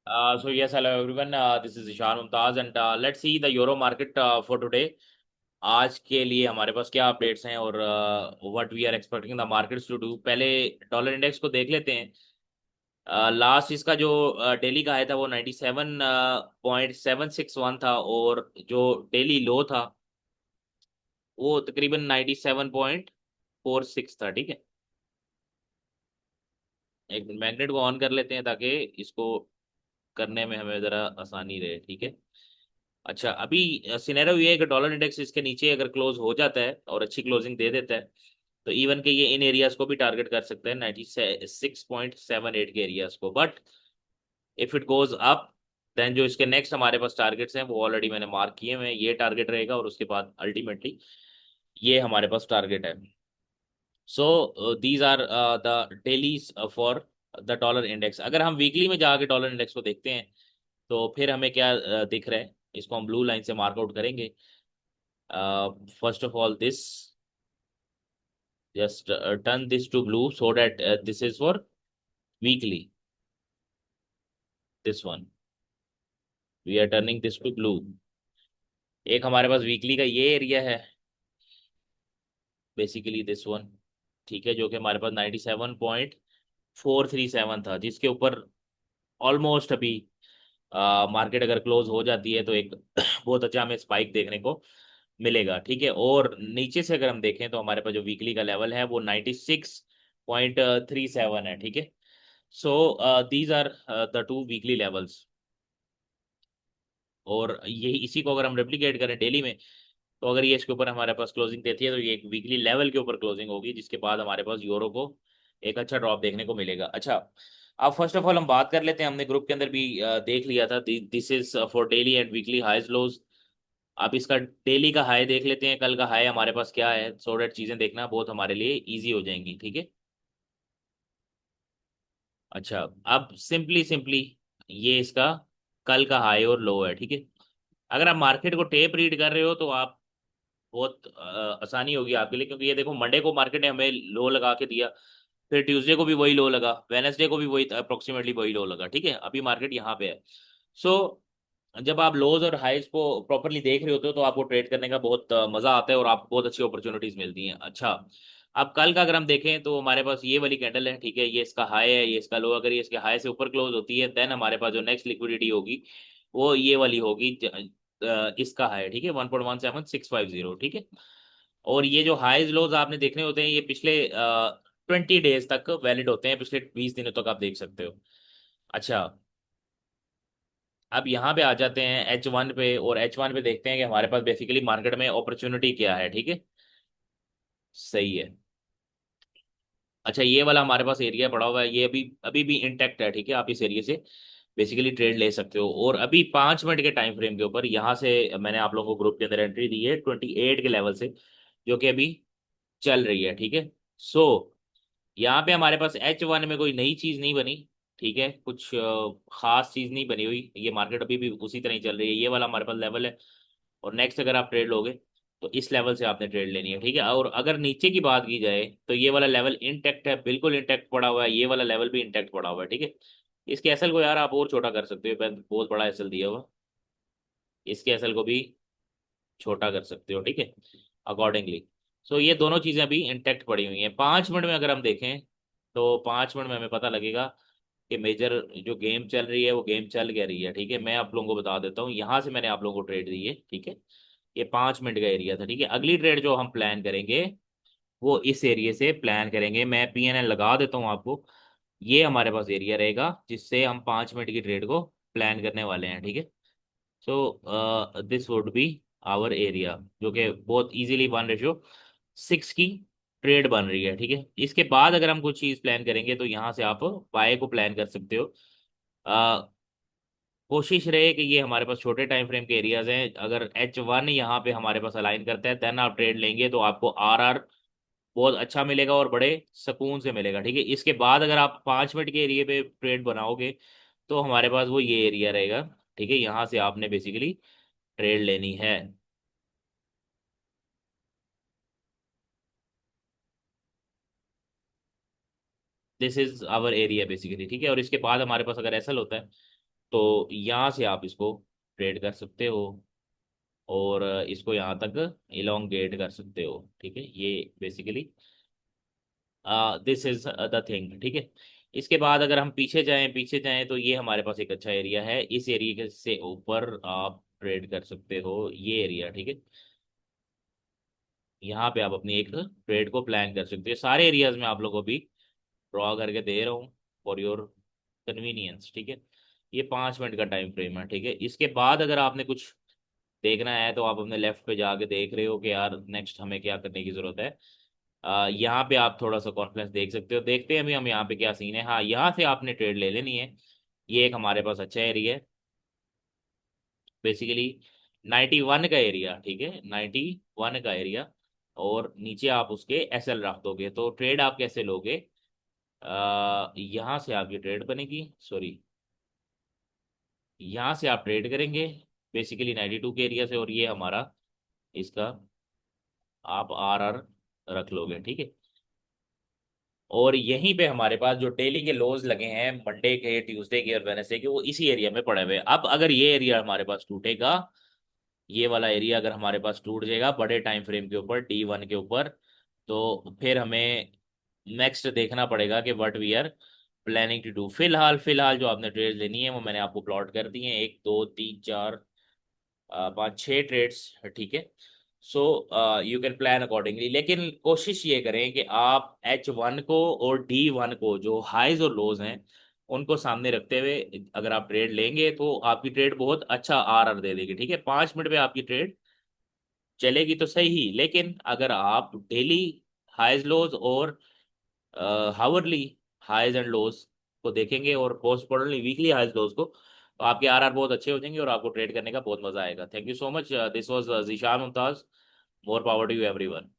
So yes, hello everyone. This is Ishan Mumtaz and let's see the Euro market for today. आज के लिए हमारे पास क्या updates हैं और what we are expecting the markets to do. पहले dollar index को देख लेते हैं। लास्ट इसका जो डेली का आया था वो 97.761 था और जो डेली लो था वो तकरीबन 97.46 था। ठीक है, एक मैग्नेट को ऑन कर लेते हैं ताकि इसको करने में हमें ज़रा आसानी रहे। ठीक है। अच्छा, अभी सिनेरियो ये है कि डॉलर इंडेक्स इसके नीचे अगर क्लोज हो जाता है और अच्छी क्लोजिंग दे देता है तो इवन के ये इन एरियाज को भी टारगेट कर सकते हैं, 96.78 के एरियाज को। But if it goes up then जो इसके नेक्स्ट हमारे पास टारगेट्स हैं वो ऑलरेडी मैंने मार्क किए हुए हैं। ये टारगेट रहेगा और उसके बाद अल्टीमेटली ये हमारे पास टारगेट है। So these are the dailies for the dollar index. अगर हम वीकली में जाके डॉलर इंडेक्स को देखते हैं तो फिर हमें क्या दिख रहा है, इसको हम ब्लू लाइन से मार्कआउट करेंगे। First of all, this just turn this to blue so that this is for weekly. This one we are turning this to blue. एक हमारे पास वीकली का ये एरिया है, बेसिकली दिस वन। ठीक है, जो कि हमारे पास 97.437 था, जिसके ऊपर ऑलमोस्ट अभी मार्केट अगर क्लोज हो जाती है तो एक बहुत अच्छा हमें स्पाइक देखने को मिलेगा। ठीक है, और नीचे से अगर हम देखें तो हमारे पास जो वीकली का लेवल है वो 96.37 है। ठीक है। So these are the two weekly levels. और यही इसी को अगर हम रेप्लिकेट करें डेली में तो अगर ये इसके ऊपर हमारे पास क्लोजिंग देती है तो ये एक वीकली लेवल के ऊपर क्लोजिंग होगी, जिसके बाद हमारे पास यूरो को एक अच्छा ड्रॉप देखने को मिलेगा। अच्छा, अब फर्स्ट ऑफ ऑल हम बात कर लेते हैं। हमने ग्रुप के अंदर भी देख लिया था, this is for daily and weekly highs lows. आप इसका डेली का हाई देख लेते हैं, कल का हाई हमारे पास क्या है, सो डेट चीजें देखना बहुत हमारे लिए इजी हो जाएंगी। ठीक है। अच्छा, अब सिंपली सिंपली ये इसका कल का हाई और लो है। ठीक है। अगर आप मार्केट को टेप रीड कर रहे हो तो आप बहुत आसानी होगी आपके लिए, क्योंकि ये देखो मंडे को मार्केट ने हमें लो लगा के दिया, फिर ट्यूसडे को भी वही लो लगा, वेनेसडे को भी वही अप्रोक्सीमेटली वही लो लगा। ठीक है, अभी मार्केट यहाँ पे है। सो जब आप लोज और हाइज को प्रॉपरली देख रहे होते हो तो आपको ट्रेड करने का बहुत मजा आता है और आपको बहुत अच्छी अपॉर्चुनिटीज मिलती हैं। अच्छा, अब कल का अगर हम देखें तो हमारे पास ये वाली कैंडल है। ठीक है, ये इसका हाई है, ये इसका लो। अगर ये इसके हाई से ऊपर क्लोज होती है देन हमारे पास जो नेक्स्ट लिक्विडिटी होगी वो ये वाली होगी, इसका हाई। ठीक है, 1.17650। ठीक है, और ये जो हाईज लोज आपने देखने होते हैं ये पिछले 20 डेज तक वैलिड होते हैं, पिछले 20 दिनों तक आप देख सकते हो। अच्छा, अब यहाँ पे आ जाते हैं H1 पे, और H1 पे देखते हैं कि हमारे पास बेसिकली मार्केट में अपॉर्चुनिटी क्या है। ठीक है, सही है। अच्छा, ये वाला हमारे पास एरिया पड़ा हुआ है, ये अभी अभी भी इंटैक्ट है। ठीक है, आप इस एरिया से बेसिकली ट्रेड ले सकते हो। और अभी 5 मिनट के टाइम फ्रेम के ऊपर यहाँ से मैंने आप लोगों को ग्रुप के अंदर एंट्री दी है 28 के लेवल से, जो कि अभी चल रही है। ठीक है। सो यहाँ पे हमारे पास H1 में कोई नई चीज नहीं बनी। ठीक है, कुछ खास चीज नहीं बनी हुई, ये मार्केट अभी भी उसी तरह ही चल रही है। ये वाला हमारे पास लेवल है और नेक्स्ट अगर आप ट्रेड लोगे तो इस लेवल से आपने ट्रेड लेनी है। ठीक है, और अगर नीचे की बात की जाए तो ये वाला लेवल इंटैक्ट है, बिल्कुल इंटैक्ट पड़ा हुआ है। ये वाला लेवल भी इंटैक्ट पड़ा हुआ है। ठीक है, इसके एसएल को यार आप और छोटा कर सकते हो, बहुत बड़ा एसएल दिया हुआ, इसके एसएल को भी छोटा कर सकते हो। ठीक है, अकॉर्डिंगली। सो ये दोनों चीजें अभी इंटैक्ट पड़ी हुई हैं। 5 मिनट में अगर हम देखें तो 5 मिनट में हमें पता लगेगा कि मेजर जो गेम चल रही है वो गेम चल क्या रही है। ठीक है, मैं आप लोगों को बता देता हूँ, यहाँ से मैंने आप लोगों को ट्रेड दी है। ठीक है, ये 5 मिनट का एरिया था। ठीक है, अगली ट्रेड जो हम प्लान करेंगे वो इस एरिया से प्लान करेंगे। मैं PNL लगा देता हूँ आपको। ये हमारे पास एरिया रहेगा जिससे हम 5 मिनट की ट्रेड को प्लान करने वाले हैं। ठीक है, so this would be our area, जो कि बहुत इजीली 1:6 की ट्रेड बन रही है। ठीक है, इसके बाद अगर हम कुछ चीज़ प्लान करेंगे तो यहाँ से आप बाय को प्लान कर सकते हो। कोशिश रहे कि ये हमारे पास छोटे टाइम फ्रेम के एरियाज हैं। अगर H1 यहाँ पे हमारे पास अलाइन करता है देन आप ट्रेड लेंगे तो आपको RR बहुत अच्छा मिलेगा और बड़े सुकून से मिलेगा। ठीक है, इसके बाद अगर आप 5 मिनट के एरिया पे ट्रेड बनाओगे तो हमारे पास वो ये एरिया रहेगा। ठीक है, यहाँ से आपने बेसिकली ट्रेड लेनी है। This is our area basically. ठीक है, और इसके बाद हमारे पास अगर एसएल होता है तो यहाँ से आप इसको ट्रेड कर सकते हो, और इसको यहाँ तक इलोंगेट कर सकते हो, ठीक है। ये basically this is the thing, ठीक है। इसके बाद अगर हम पीछे जाएं तो ये हमारे पास एक अच्छा एरिया है। इस एरिया से ऊपर आप ट्रेड कर सकते हो, ये एरिया, ठीक है। यहाँ पे आप अपनी एक ट्रेड को प्लान कर सकते हो। सारे एरियाज में आप लोगों को भी ड्रॉ करके दे रहा हूँ फॉर योर कन्वीनियंस, ठीक है। ये 5 मिनट का टाइम फ्रेम है, ठीक है। इसके बाद अगर आपने कुछ देखना है तो आप अपने लेफ्ट पे जाके देख रहे हो कि यार नेक्स्ट हमें क्या करने की जरूरत है। यहाँ पे आप थोड़ा सा कॉन्फिडेंस देख सकते हो। देखते हैं अभी हम यहाँ पे क्या सीन है। हाँ, यहाँ से आपने ट्रेड ले लेनी है। ये एक हमारे पास अच्छा एरिया है, बेसिकली 91 का एरिया, ठीक है, 91 का एरिया। और नीचे आप उसके एसएल रख दोगे तो ट्रेड आप कैसे लोगे? यहाँ से आपकी ट्रेड बनेगी, सॉरी, यहाँ से आप ट्रेड करेंगे बेसिकली 92 के एरिया से, और ये हमारा इसका आप आर आर रख लोगे, ठीक है। और यहीं पे हमारे पास जो डेली के लोज लगे हैं मंडे के, ट्यूसडे के और वेडनेसडे के, वो इसी एरिया में पड़े हुए हैं। अब अगर ये एरिया हमारे पास टूटेगा, ये वाला एरिया अगर हमारे पास टूट जाएगा बड़े टाइम फ्रेम के ऊपर, D1 के ऊपर, तो फिर हमें नेक्स्ट देखना पड़ेगा कि what we are planning to do. फिलहाल जो आपने ट्रेड लेनी है वो मैंने आपको प्लॉट कर दी है, 1 2 3 4 5 6 ट्रेड्स, ठीक है। So you can plan accordingly, लेकिन कोशिश ये करें कि आप H1 को और D1 को, जो हाईज और लोज हैं, उनको सामने रखते हुए अगर आप ट्रेड लेंगे तो आपकी ट्रेड बहुत अच्छा आर दे देगी, ठीक है। 5 मिनट में आपकी ट्रेड चलेगी तो सही ही, लेकिन अगर आप डेली हाईज लोज और हावरली हाईज एंड लोज को देखेंगे, और पोस्ट इम्पोर्टेंटली वीकली हाईज लोज को, तो आपके आर बहुत अच्छे हो जाएंगे और आपको ट्रेड करने का बहुत मजा आएगा। Thank you so much, this was Zeeshan Mumtaz. More power to you everyone.